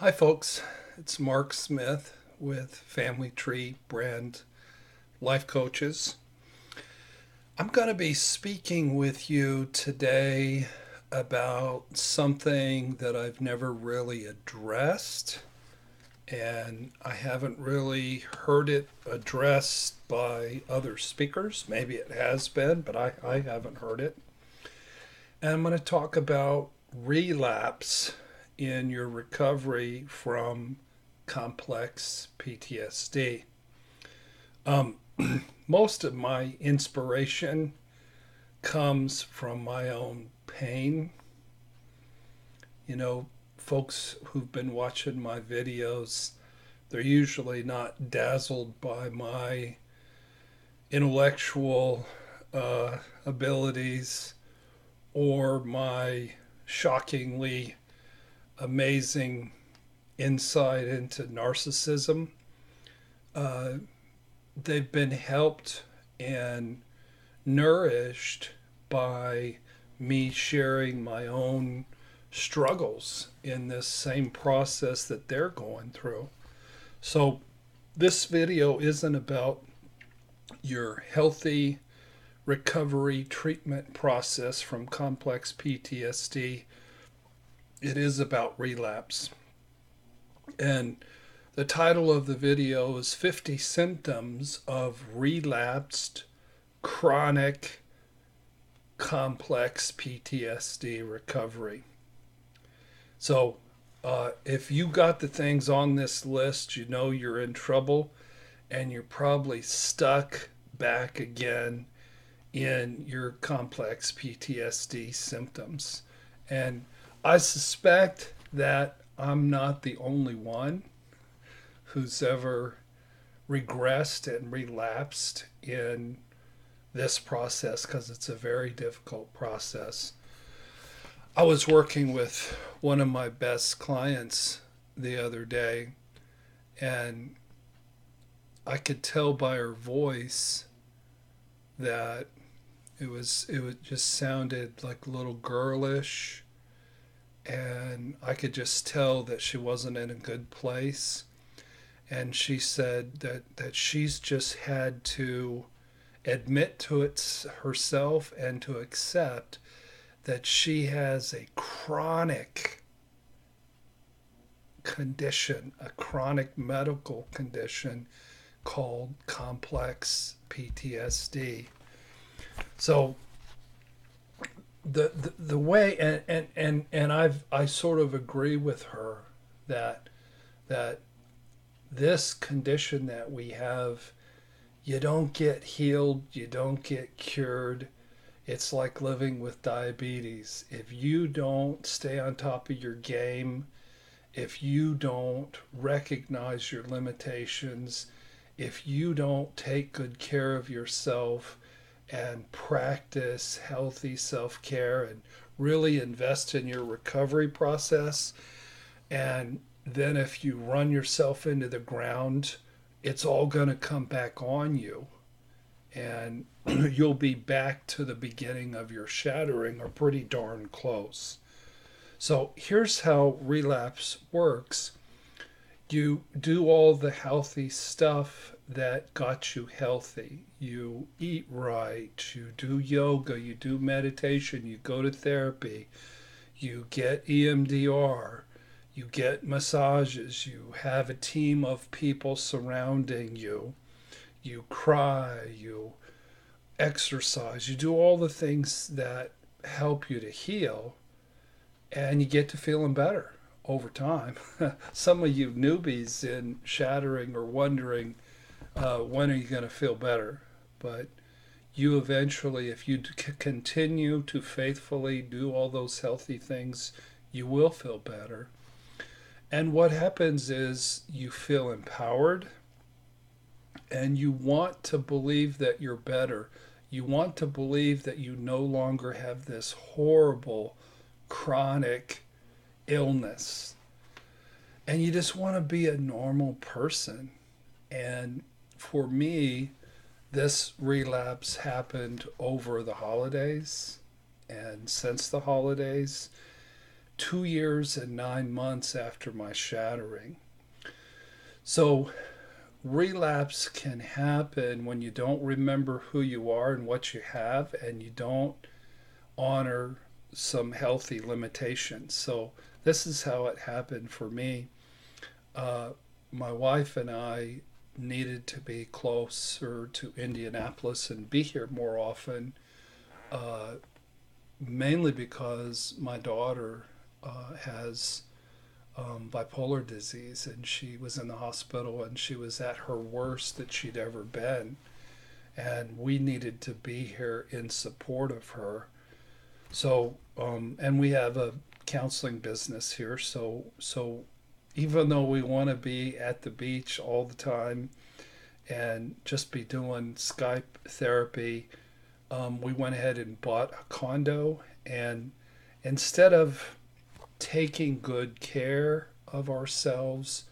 Hi, folks. It's Mark Smith with Family Tree Brand Life Coaches. I'm going to be speaking with you today about something that I've never really addressed, and I haven't really heard it addressed by other speakers. Maybe it has been, but I haven't heard it. And I'm going to talk about relapse in your recovery from complex PTSD. Um, Most of my inspiration comes from my own pain. You know, folks who've been watching my videos, they're usually not dazzled by my intellectual abilities or my shockingly amazing insight into narcissism. Uh, they've been helped and nourished by me sharing my own struggles in this same process that they're going through. So, this video isn't about your healthy recovery treatment process from complex PTSD. It is about relapse. And the title of the video is 50 Symptoms of Relapsed Chronic Complex PTSD Recovery. So, if you got the things on this list, you know you're in trouble and you're probably stuck back again in your complex PTSD symptoms. And I suspect that I'm not the only one who's ever regressed and relapsed in this process because it's a very difficult process. I was working with one of my best clients the other day, and I could tell by her voice that it just sounded like a little girlish, and I could just tell that she wasn't in a good place. And she said that she's just had to admit to it herself and to accept that she has a chronic condition, a chronic medical condition called complex PTSD. So the way and I sort of agree with her that this condition that we have, you don't get healed, you don't get cured. It's like living with diabetes. If you don't stay on top of your game, if you don't recognize your limitations, if you don't take good care of yourself and practice healthy self-care and really invest in your recovery process, and then if you run yourself into the ground, it's all going to come back on you. And you'll be back to the beginning of your shattering or pretty darn close. So here's how relapse works. You do all the healthy stuff that got you healthy. You eat right, you do yoga, you do meditation, you go to therapy, you get EMDR, you get massages, you have a team of people surrounding you, you cry, you exercise, you do all the things that help you to heal, and you get to feeling better over time. Some of you newbies in shattering are wondering, when are you going to feel better? But you eventually, if you continue to faithfully do all those healthy things, you will feel better. And what happens is you feel empowered and you want to believe that you're better. You want to believe that you no longer have this horrible chronic illness. And you just want to be a normal person. And for me, this relapse happened over the holidays. And since the holidays, 2 years and 9 months after my shattering. So relapse can happen when you don't remember who you are and what you have, and you don't honor some healthy limitations. So this is how it happened for me. My wife and I needed to be closer to Indianapolis and be here more often, uh, mainly because my daughter has bipolar disease, and she was in the hospital and she was at her worst that she'd ever been. And we needed to be here in support of her. So, and we have a counseling business here. So even though we want to be at the beach all the time and just be doing Skype therapy, we went ahead and bought a condo. And instead of taking good care of ourselves,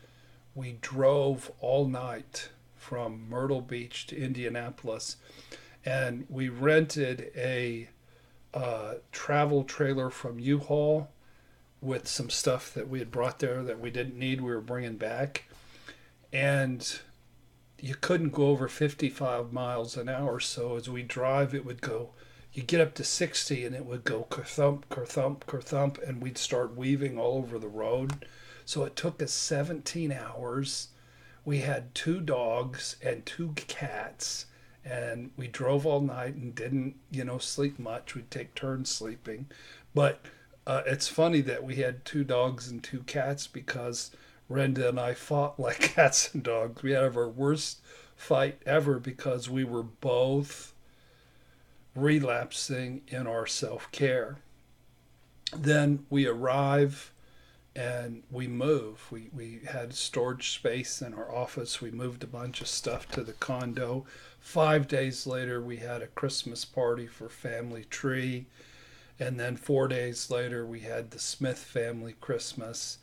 we drove all night from Myrtle Beach to Indianapolis, and we rented a travel trailer from U-Haul with some stuff that we had brought there that we didn't need, we were bringing back. And you couldn't go over 55 miles an hour, so as we drive, it would go, you get up to 60 and it would go kerthump, kerthump, kerthump, and we'd start weaving all over the road. So it took us 17 hours. We had 2 dogs and 2 cats, and we drove all night and didn't, sleep much. We'd take turns sleeping. But it's funny that we had 2 dogs and 2 cats, because Brenda and I fought like cats and dogs. We had our worst fight ever because we were both relapsing in our self-care. Then we arrive and we move. We had storage space in our office. We moved a bunch of stuff to the condo. 5 days later, we had a Christmas party for family tree. And then 4 days later, we had the Smith family Christmas.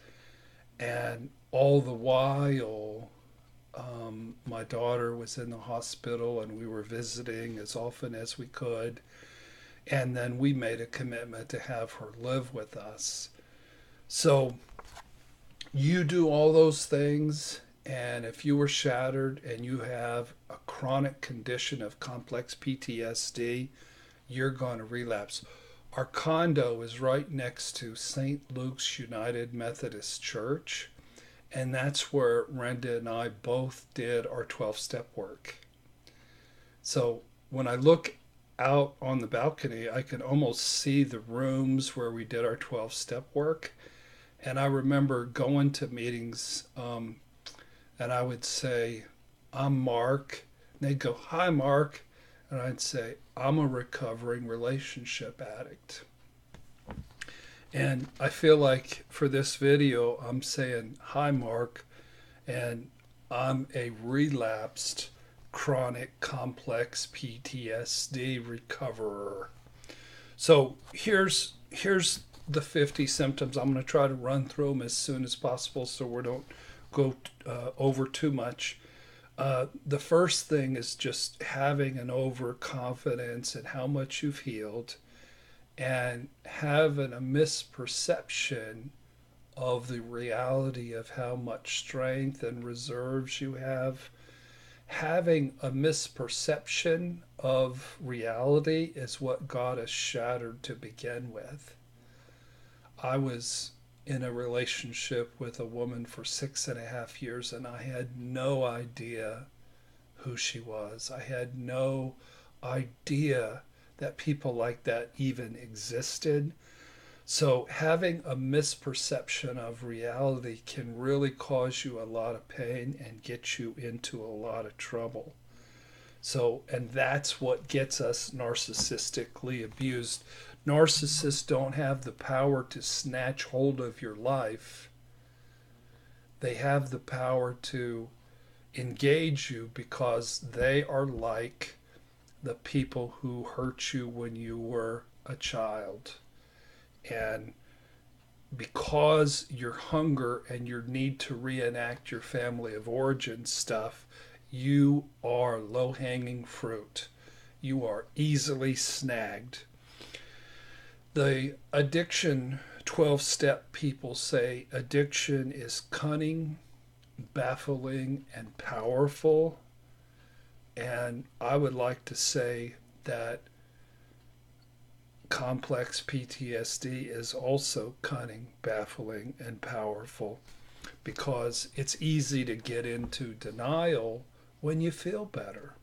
And all the while, my daughter was in the hospital, and we were visiting as often as we could. And then we made a commitment to have her live with us. So you do all those things, and if you were shattered and you have a chronic condition of complex PTSD, you're going to relapse. Our condo is right next to St. Luke's United Methodist Church, and that's where Renda and I both did our 12-step work. So when I look out on the balcony, I can almost see the rooms where we did our 12-step work. And I remember going to meetings, and I would say, I'm Mark. And they'd go, hi, Mark. And I'd say, I'm a recovering relationship addict. And I feel like for this video, I'm saying, hi, Mark, and I'm a relapsed chronic complex PTSD recoverer. So here's the 50 symptoms. I'm going to try to run through them as soon as possible so we don't go over too much. The first thing is just having an overconfidence in how much you've healed, and having a misperception of the reality of how much strength and reserves you have. Having a misperception of reality is what got us shattered to begin with. I was in a relationship with a woman for 6.5 years, and I had no idea who she was. I had no idea that people like that even existed. So having a misperception of reality can really cause you a lot of pain and get you into a lot of trouble. So, and that's what gets us narcissistically abused. Narcissists don't have the power to snatch hold of your life. They have the power to engage you because they are like the people who hurt you when you were a child. And because your hunger and your need to reenact your family of origin stuff, you are low-hanging fruit. You are easily snagged. The addiction 12-step people say addiction is cunning, baffling, and powerful. And I would like to say that complex PTSD is also cunning, baffling, and powerful because it's easy to get into denial when you feel better.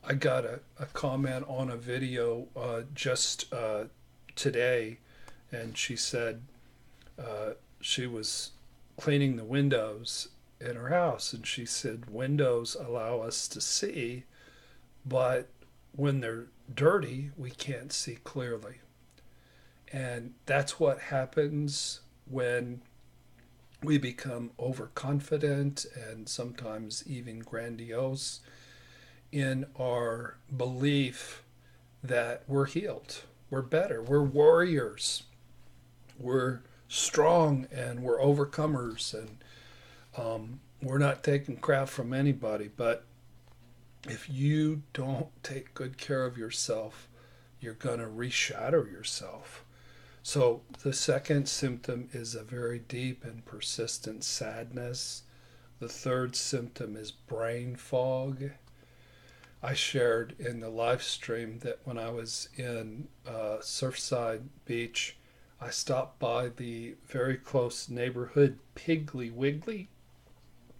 I got a comment on a video just today, and she said she was cleaning the windows in her house, and she said windows allow us to see, but when they're dirty, we can't see clearly. And that's what happens when we become overconfident and sometimes even grandiose in our belief that we're healed, we're better, we're warriors, we're strong, and we're overcomers, and we're not taking crap from anybody. But if you don't take good care of yourself, you're going to reshatter yourself. So the second symptom is a very deep and persistent sadness. The third symptom is brain fog. I shared in the live stream that when I was in Surfside Beach, I stopped by the very close neighborhood Piggly Wiggly.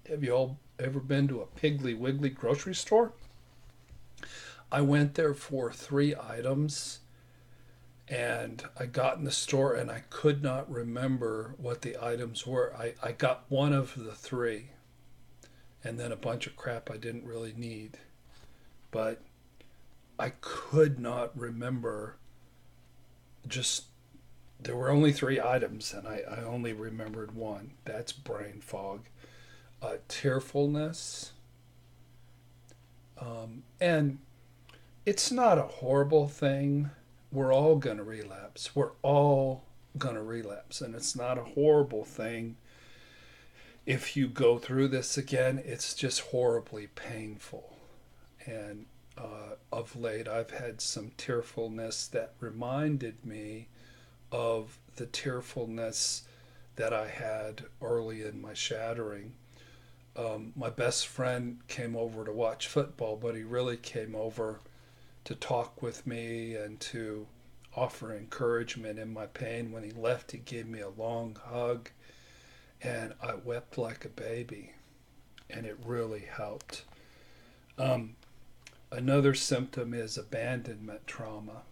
Have you all ever been to a Piggly Wiggly grocery store? I went there for 3 items, and I got in the store and I could not remember what the items were. I got one of the 3 and then a bunch of crap I didn't really need. But I could not remember, just there were only 3 items and I only remembered one. That's brain fog. Tearfulness. And it's not a horrible thing. We're all going to relapse. We're all going to relapse. And it's not a horrible thing. If you go through this again, it's just horribly painful. And of late, I've had some tearfulness that reminded me of the tearfulness that I had early in my shattering. My best friend came over to watch football, but he really came over to talk with me and to offer encouragement in my pain. When he left, he gave me a long hug, and I wept like a baby, and it really helped. Another symptom is abandonment trauma.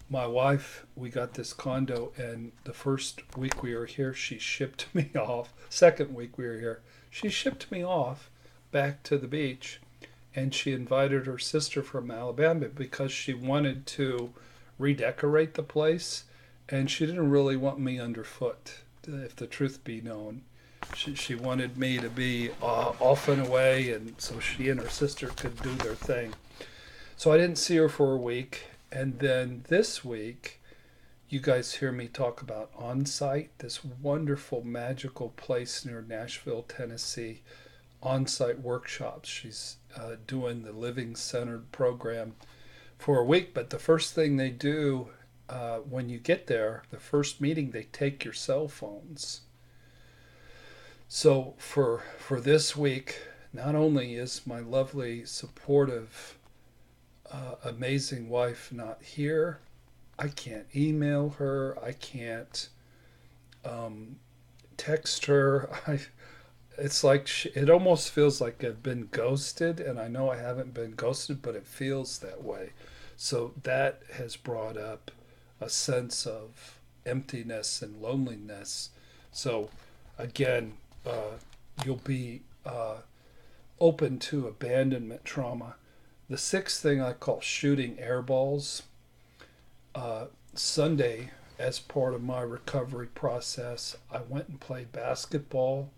My wife, we got this condo, and the first week we were here, she shipped me off. Second week we were here, she shipped me off back to the beach, and she invited her sister from Alabama because she wanted to redecorate the place, and she didn't really want me underfoot, if the truth be known. She wanted me to be off and away, and so she and her sister could do their thing. So I didn't see her for a week. And then this week, you guys hear me talk about On-Site, this wonderful, magical place near Nashville, Tennessee, on-site workshops. She's doing the Living Centered program for a week. But the first thing they do when you get there, the first meeting, they take your cell phones. So for this week, not only is my lovely, supportive, amazing wife not here, I can't email her, I can't text her. It's like it almost feels like I've been ghosted, and I know I haven't been ghosted, but it feels that way. So that has brought up a sense of emptiness and loneliness. So again, you'll be open to abandonment trauma. The 6th thing I call shooting air balls. Sunday, as part of my recovery process, I went and played basketball,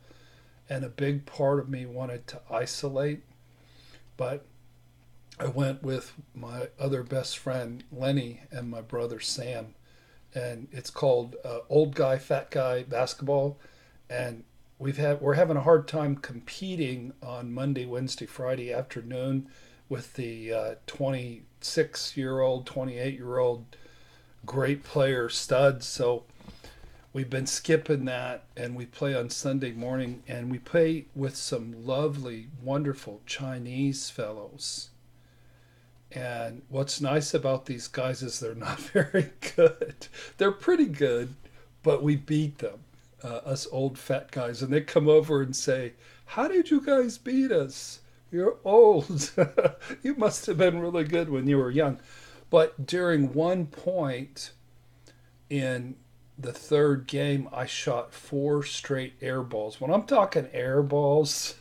and a big part of me wanted to isolate, but I went with my other best friend Lenny and my brother Sam, and it's called Old Guy Fat Guy Basketball, and we're having a hard time competing on Monday, Wednesday, Friday afternoon with the 26-year-old, 28-year-old great player, studs. So we've been skipping that, and we play on Sunday morning, and we play with some lovely, wonderful Chinese fellows. And what's nice about these guys is they're not very good. They're pretty good, but we beat them, us old fat guys. And they come over and say, "How did you guys beat us? You're old. You must have been really good when you were young." But during one point in the third game, I shot four straight air balls. When I'm talking air balls,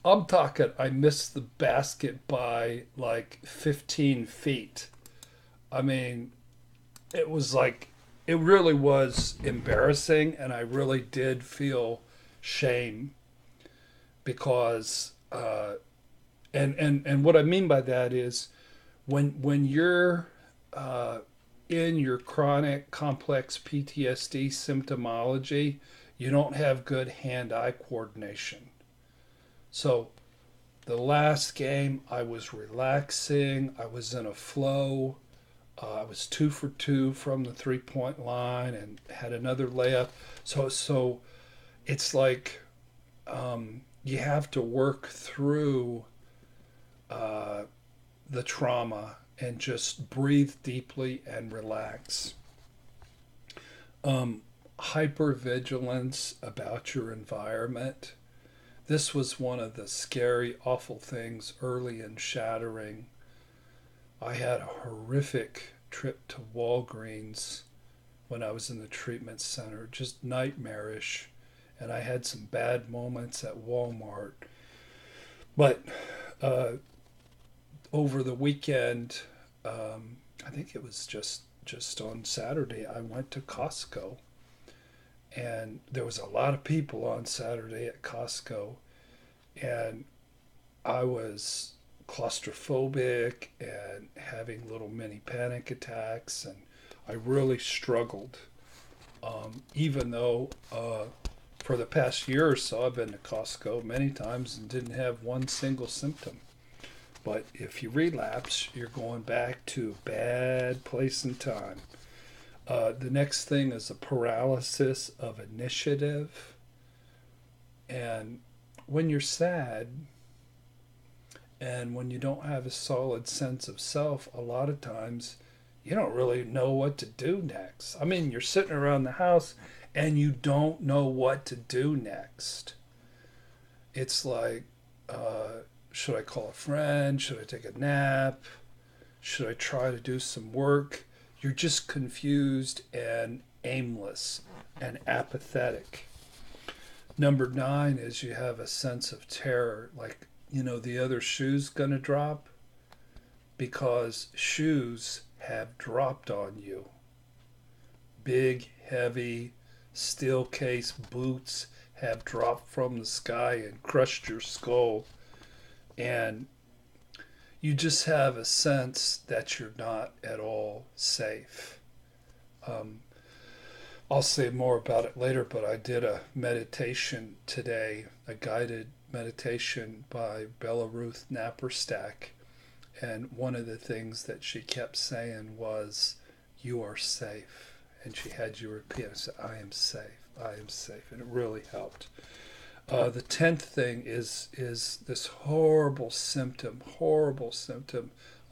I'm talking I missed the basket by like 15 feet. I mean, it was like, it really was embarrassing, and I really did feel shame because, and what I mean by that is when you're in your chronic complex PTSD symptomology, you don't have good hand-eye coordination. So the last game, I was relaxing. I was in a flow. I was 2 for 2 from the 3-point line and had another layup. So it's like you have to work through the trauma and just breathe deeply and relax. Hyper-vigilance about your environment. This was one of the scary, awful things early in shattering. I had a horrific trip to Walgreens when I was in the treatment center, just nightmarish. And I had some bad moments at Walmart. But uh, over the weekend, I think it was just on Saturday, I went to Costco, and there was a lot of people on Saturday at Costco, and I was claustrophobic and having little mini panic attacks, and I really struggled. Even though for the past year or so I've been to Costco many times and didn't have one single symptom. But if you relapse, you're going back to a bad place and time. The next thing is a paralysis of initiative. And when you're sad and when you don't have a solid sense of self, a lot of times you don't really know what to do next. I mean, you're sitting around the house and you don't know what to do next. It's like, should I call a friend? Should I take a nap? Should I try to do some work? You're just confused and aimless and apathetic. Number 9 is you have a sense of terror, like, the other shoe's gonna drop, because shoes have dropped on you. Big, heavy, steel case boots have dropped from the sky and crushed your skull. And you just have a sense that you're not at all safe. Um, I'll say more about it later, but I did a meditation today, a guided meditation by Bella Ruth Napperstack. And one of the things that she kept saying was, "You are safe." And she had you repeat, I said, "I am safe, I am safe." And it really helped. The 10th thing is this horrible symptom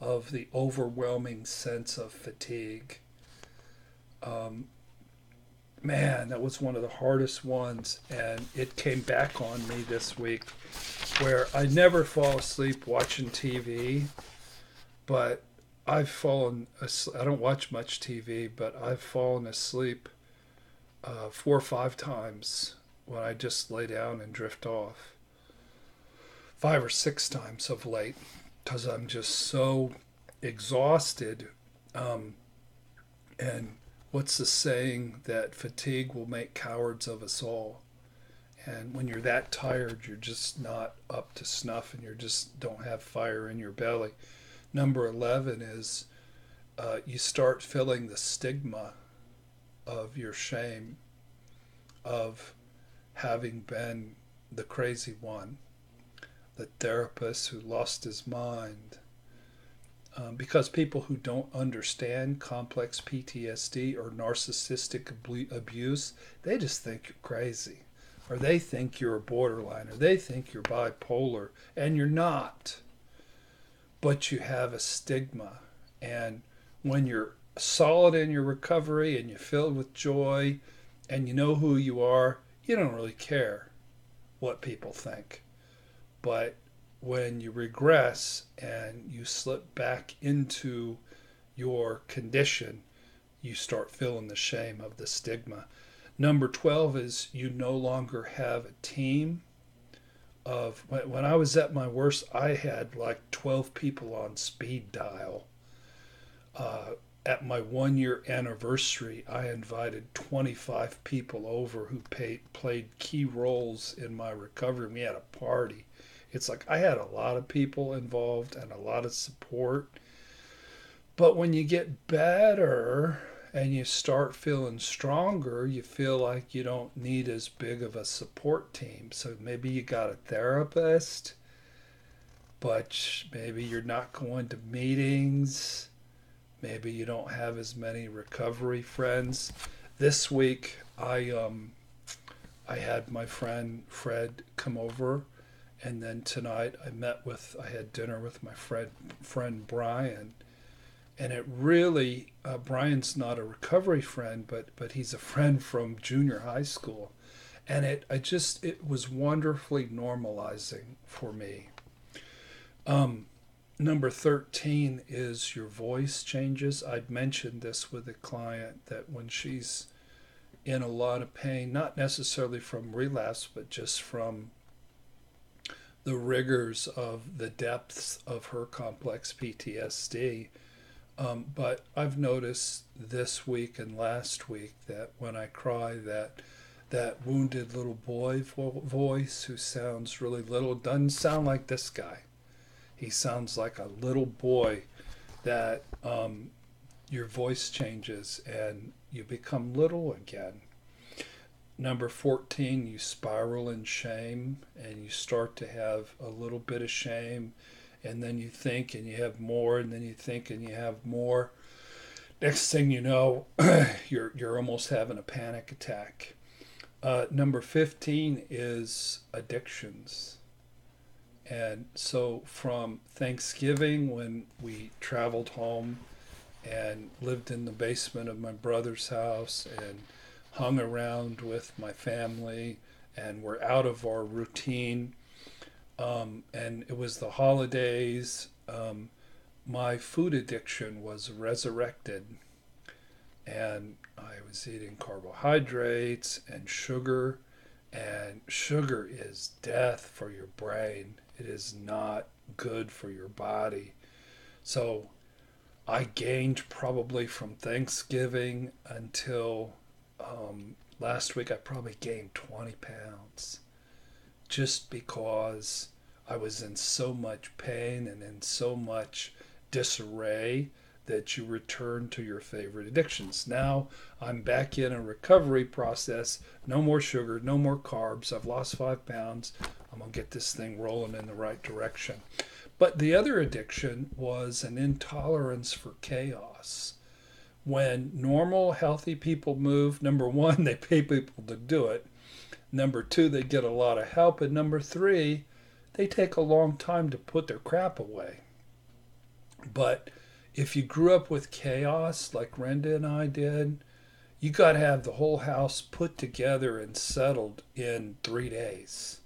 of the overwhelming sense of fatigue. Man, that was one of the hardest ones, and it came back on me this week, where I never fall asleep watching TV, but I've fallen asleep. I don't watch much TV, but I've fallen asleep 4 or 5 times when I just lay down and drift off. 5 or 6 times of late, because I'm just so exhausted. And what's the saying that fatigue will make cowards of us all? And when you're that tired, you're just not up to snuff, and you just don't have fire in your belly. Number 11 is you start feeling the stigma of your shame, of having been the crazy one, the therapist who lost his mind, because people who don't understand complex PTSD or narcissistic abuse, they just think you're crazy, or they think you're a borderline, or they think you're bipolar, and you're not. But you have a stigma. And when you're solid in your recovery and you're filled with joy and you know who you are, you don't really care what people think. But when you regress and you slip back into your condition, you start feeling the shame of the stigma. Number 12 is you no longer have a team of, when I was at my worst, I had like 12 people on speed dial. At my 1 year anniversary, I invited 25 people over who played key roles in my recovery. We had a party. It's like I had a lot of people involved and a lot of support. But when you get better and you start feeling stronger, you feel like you don't need as big of a support team. So maybe you got a therapist, but maybe you're not going to meetings. Maybe you don't have as many recovery friends. This week, I had my friend Fred come over, and then tonight I had dinner with my friend Brian, and it really Brian's not a recovery friend, but he's a friend from junior high school, and it was wonderfully normalizing for me. Number 13 is your voice changes. I'd mentioned this with a client that when she's in a lot of pain, not necessarily from relapse, but just from the rigors of the depths of her complex PTSD. But I've noticed this week and last week that when I cry, that wounded little boy voice who sounds really little doesn't sound like this guy. He sounds like a little boy, that your voice changes and you become little again. Number 14, you spiral in shame and you start to have a little bit of shame, and then you think and you have more, and then you think and you have more. Next thing you know, you're almost having a panic attack. Number 15 is addictions. And so from Thanksgiving, when we traveled home and lived in the basement of my brother's house and hung around with my family and were out of our routine, and it was the holidays, my food addiction was resurrected. And I was eating carbohydrates and sugar is death for your brain. It is not good for your body. So I gained probably from Thanksgiving until last week, I probably gained 20 pounds just because I was in so much pain and in so much disarray that you return to your favorite addictions. Now I'm back in a recovery process. No more sugar, no more carbs. I've lost 5 pounds. I'm going to get this thing rolling in the right direction. But the other addiction was an intolerance for chaos. When normal, healthy people move, number one, they pay people to do it. Number two, they get a lot of help. And number three, they take a long time to put their crap away. But if you grew up with chaos like Renda and I did, you got to have the whole house put together and settled in 3 days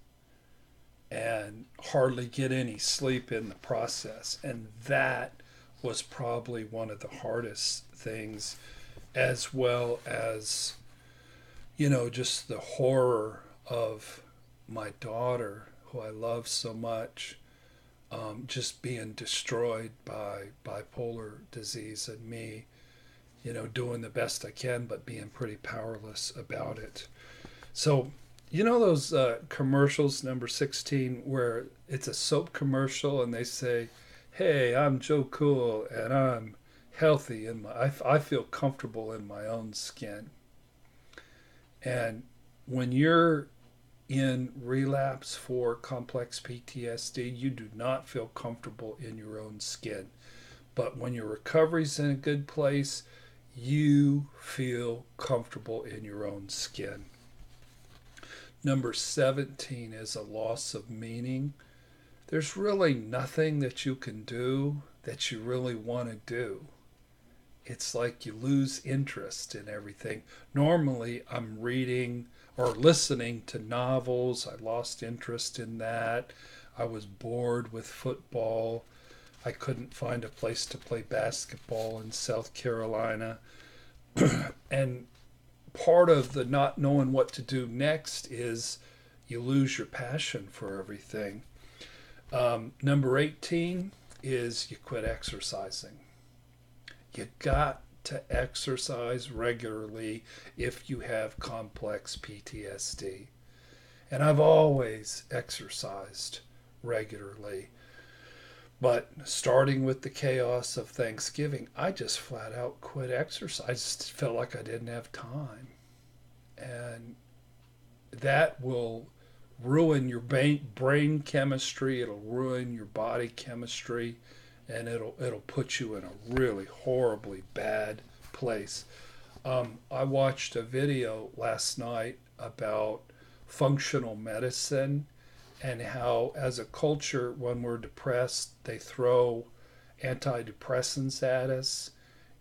and hardly get any sleep in the process. And that was probably one of the hardest things, as well as, just the horror of my daughter, who I love so much, just being destroyed by bipolar disease, and me, doing the best I can, but being pretty powerless about it. So, those commercials, number 16, where it's a soap commercial and they say, hey, I'm Joe Cool and I'm healthy and I feel comfortable in my own skin. And when you're in relapse for complex PTSD, you do not feel comfortable in your own skin. But when your recovery's in a good place, you feel comfortable in your own skin. Number 17 is a loss of meaning. There's really nothing that you can do that you really want to do. It's like you lose interest in everything. Normally, I'm reading or listening to novels. I lost interest in that. I was bored with football. I couldn't find a place to play basketball in South Carolina. And part of the not knowing what to do next is you lose your passion for everything. Number 18 is you quit exercising. You got to exercise regularly if you have complex PTSD. And I've always exercised regularly. But starting with the chaos of Thanksgiving, I just flat out quit exercise. I just felt like I didn't have time. And that will ruin your brain chemistry. It'll ruin your body chemistry. And it'll put you in a really horribly bad place. I watched a video last night about functional medicine and how, as a culture, when we're depressed, they throw antidepressants at us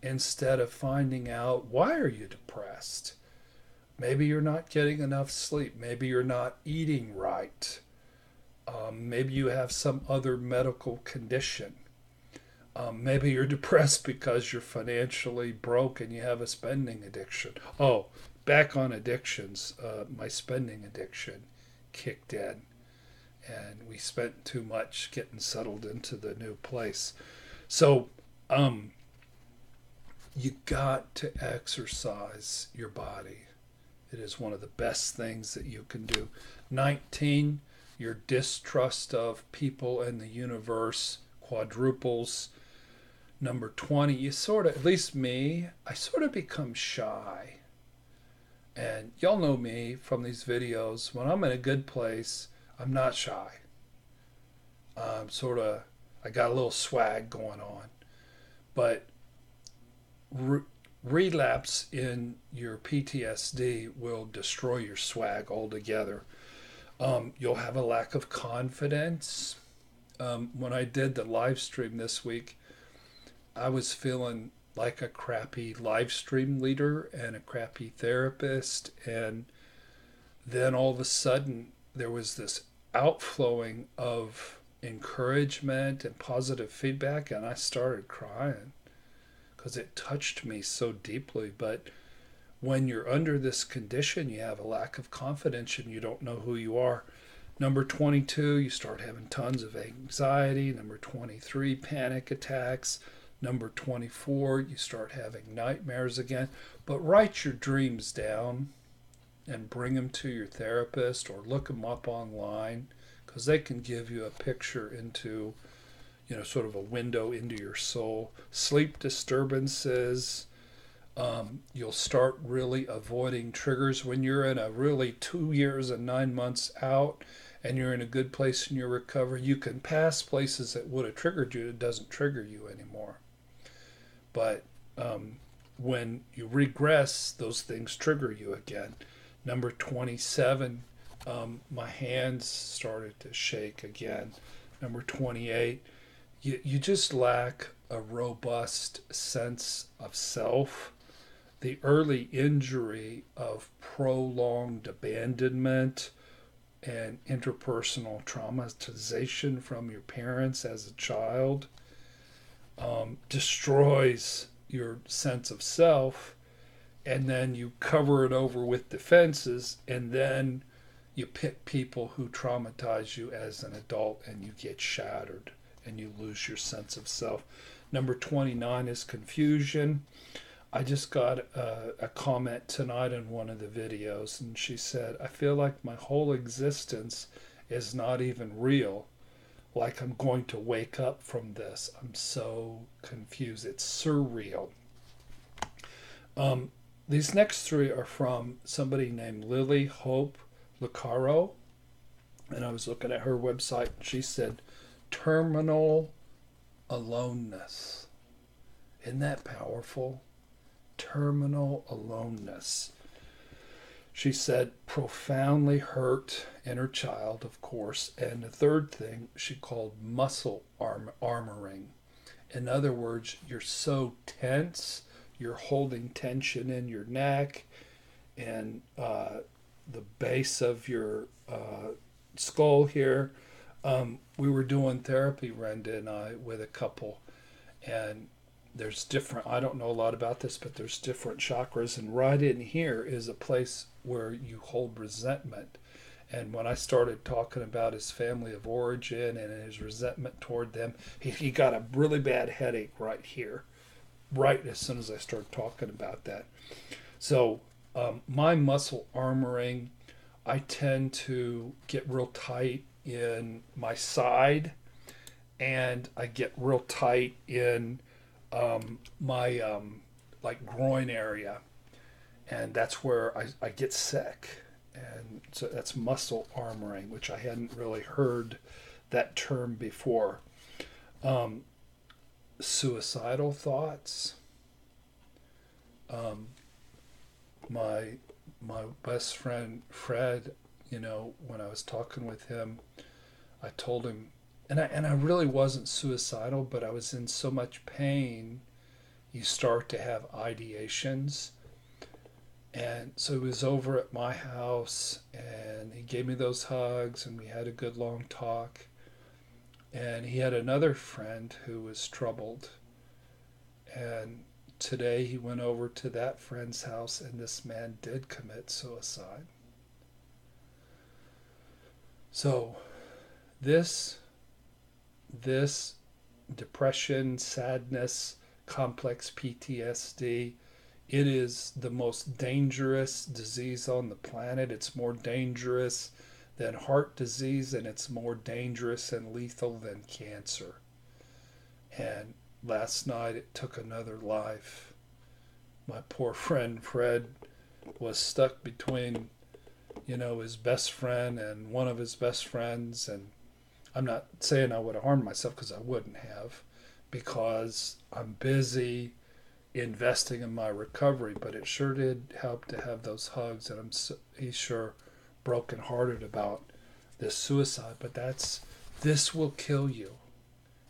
instead of finding out, why are you depressed? Maybe you're not getting enough sleep. Maybe you're not eating right. Maybe you have some other medical condition. Maybe you're depressed because you're financially broke and you have a spending addiction. Oh, back on addictions, my spending addiction kicked in. And we spent too much getting settled into the new place. So you got to exercise your body. It is one of the best things that you can do. 19, your distrust of people and the universe quadruples. Number 20, you sort of, at least me, I sort of become shy. And y'all know me from these videos. When I'm in a good place, I'm not shy. I got a little swag going on. But relapse in your PTSD will destroy your swag altogether. You'll have a lack of confidence. When I did the live stream this week, I was feeling like a crappy live stream leader and a crappy therapist. And then all of a sudden, there was this outflowing of encouragement and positive feedback, and I started crying because it touched me so deeply. But when you're under this condition, you have a lack of confidence and you don't know who you are. Number 22, you start having tons of anxiety. Number 23, panic attacks. Number 24, you start having nightmares again. But write your dreams down and bring them to your therapist or look them up online, because they can give you a picture into, sort of a window into your soul. Sleep disturbances. You'll start really avoiding triggers when you're in a really 2 years and 9 months out and you're in a good place in your recovery. You can pass places that would have triggered you. It doesn't trigger you anymore. But when you regress, those things trigger you again. Number 27, my hands started to shake again. Number 28, you just lack a robust sense of self. The early injury of prolonged abandonment and interpersonal traumatization from your parents as a child destroys your sense of self, and then you cover it over with defenses, and then you pick people who traumatize you as an adult and you get shattered and you lose your sense of self. Number 29 is confusion. I just got a comment tonight in one of the videos, and she said, I feel like my whole existence is not even real. Like I'm going to wake up from this. I'm so confused. It's surreal. These next three are from somebody named Lily Hope Lucaro. And I was looking at her website, and she said, terminal aloneness. Isn't that powerful? Terminal aloneness. She said profoundly hurt inner child, of course. And the third thing she called muscle armoring. In other words, you're so tense, you're holding tension in your neck and the base of your skull here. We were doing therapy, Renda and I, with a couple, and there's different, I don't know a lot about this, but there's different chakras, and right in here is a place where you hold resentment. And when I started talking about his family of origin and his resentment toward them, he got a really bad headache right here, right as soon as I started talking about that. So my muscle armoring, I tend to get real tight in my side, and I get real tight in my like groin area, and that's where I get sick. And so that's muscle armoring, which I hadn't really heard that term before. Suicidal thoughts. My best friend Fred, when I was talking with him, I told him, and I really wasn't suicidal, but I was in so much pain, you start to have ideations. And so he was over at my house, and he gave me those hugs, and we had a good long talk. And he had another friend who was troubled. And today he went over to that friend's house, and this man did commit suicide. So this depression, sadness, complex PTSD, it is the most dangerous disease on the planet. It's more dangerous than heart disease, and it's more dangerous and lethal than cancer. And last night it took another life. My poor friend Fred was stuck between, his best friend and one of his best friends. And I'm not saying I would have harmed myself, because I wouldn't have, because I'm busy investing in my recovery, but it sure did help to have those hugs. And he's sure brokenhearted about this suicide, but this will kill you.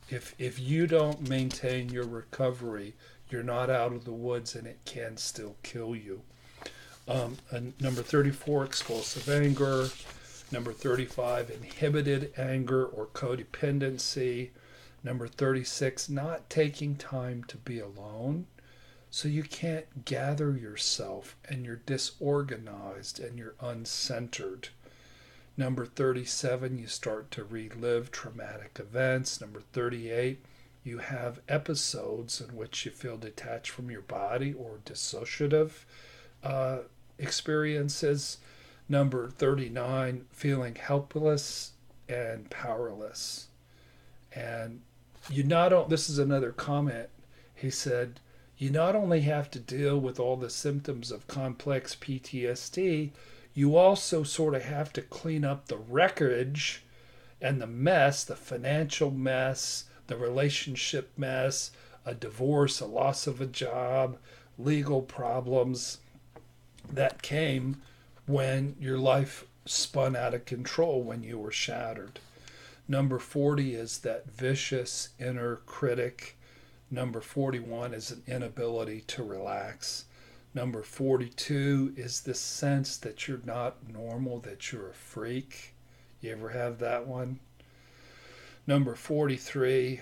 If you don't maintain your recovery, you're not out of the woods, and it can still kill you. And number 34, explosive anger. Number 35, inhibited anger or codependency. Number 36, not taking time to be alone. So you can't gather yourself, and you're disorganized, and you're uncentered. Number 37, you start to relive traumatic events. Number 38, you have episodes in which you feel detached from your body or dissociative experiences. Number 39, feeling helpless and powerless. And this is another comment. He said, you not only have to deal with all the symptoms of complex PTSD, you also sort of have to clean up the wreckage and the mess, the financial mess, the relationship mess, a divorce, a loss of a job, legal problems that came when your life spun out of control, when you were shattered. Number 40 is that vicious inner critic. Number 41 is an inability to relax. Number 42 is the sense that you're not normal, that you're a freak. You ever have that one? Number 43,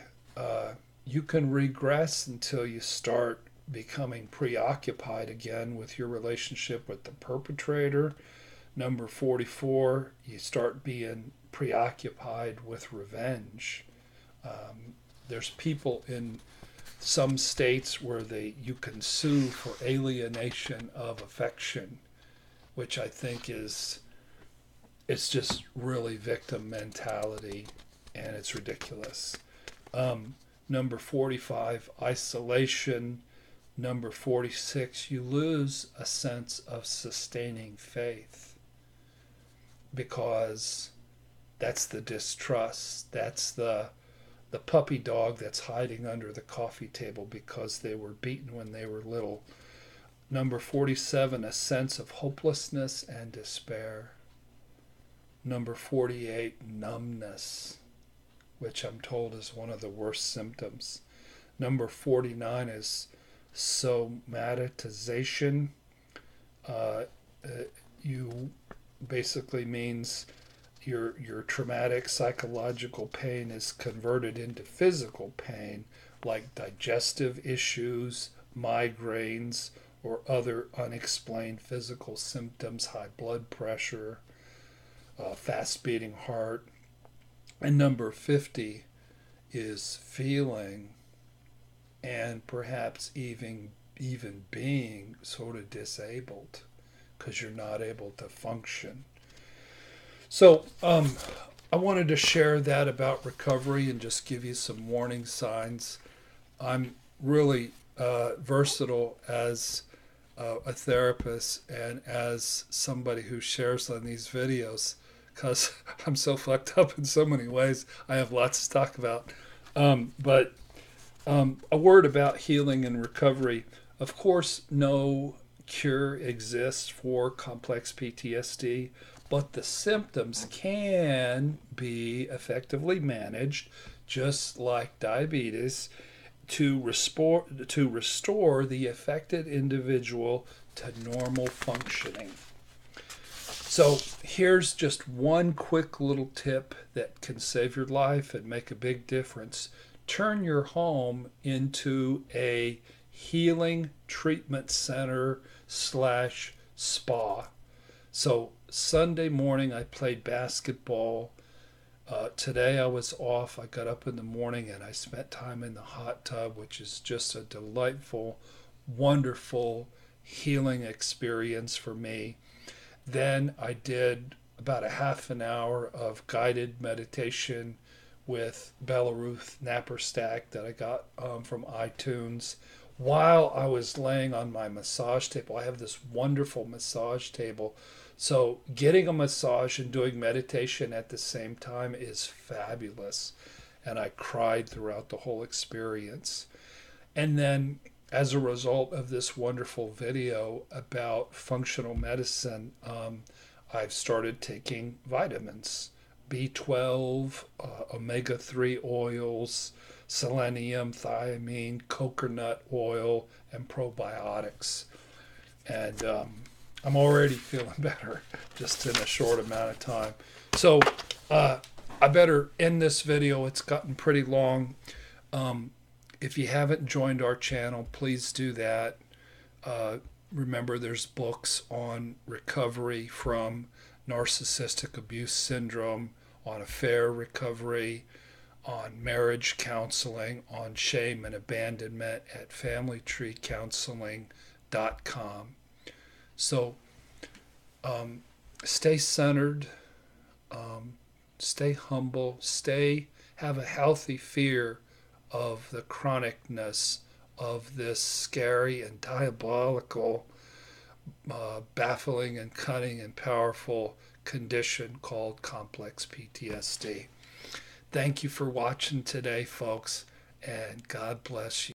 you can regress until you start becoming preoccupied again with your relationship with the perpetrator. Number 44, you start being preoccupied with revenge. There's people in some states where you can sue for alienation of affection, which I think it's just really victim mentality, and it's ridiculous. Number 45, isolation. Number 46, you lose a sense of sustaining faith, because that's the distrust, that's the the puppy dog that's hiding under the coffee table because they were beaten when they were little. Number 47, a sense of hopelessness and despair. Number 48, numbness, which I'm told is one of the worst symptoms. Number 49 is somatization. You basically means your traumatic psychological pain is converted into physical pain, like digestive issues, migraines, or other unexplained physical symptoms, high blood pressure, fast beating heart. And number 50 is feeling and perhaps even being sort of disabled because you're not able to function. So I wanted to share that about recovery and just give you some warning signs. I'm really versatile as a therapist and as somebody who shares on these videos because I'm so fucked up in so many ways. I have lots to talk about. But a word about healing and recovery. Of course, no cure exists for complex PTSD, but the symptoms can be effectively managed, just like diabetes, to restore the affected individual to normal functioning. So here's just one quick little tip that can save your life and make a big difference. Turn your home into a healing treatment center / spa. So Sunday morning I played basketball. Today I was off. I got up in the morning and I spent time in the hot tub, which is just a delightful, wonderful healing experience for me. Then I did about a half an hour of guided meditation with Bella Ruth Napperstack that I got from iTunes while I was laying on my massage table. I have this wonderful massage table. So getting a massage and doing meditation at the same time is fabulous. And I cried throughout the whole experience. And then as a result of this wonderful video about functional medicine, I've started taking vitamins, B12, omega-3 oils, selenium, thiamine, coconut oil, and probiotics. And I'm already feeling better just in a short amount of time. So I better end this video. It's gotten pretty long. If you haven't joined our channel, please do that. Remember, there's books on recovery from Narcissistic Abuse Syndrome, on affair recovery, on marriage counseling, on shame and abandonment at familytreecounseling.com. So stay centered, stay humble, have a healthy fear of the chronicness of this scary and diabolical, baffling and cunning and powerful condition called complex PTSD. Thank you for watching today, folks, and God bless you.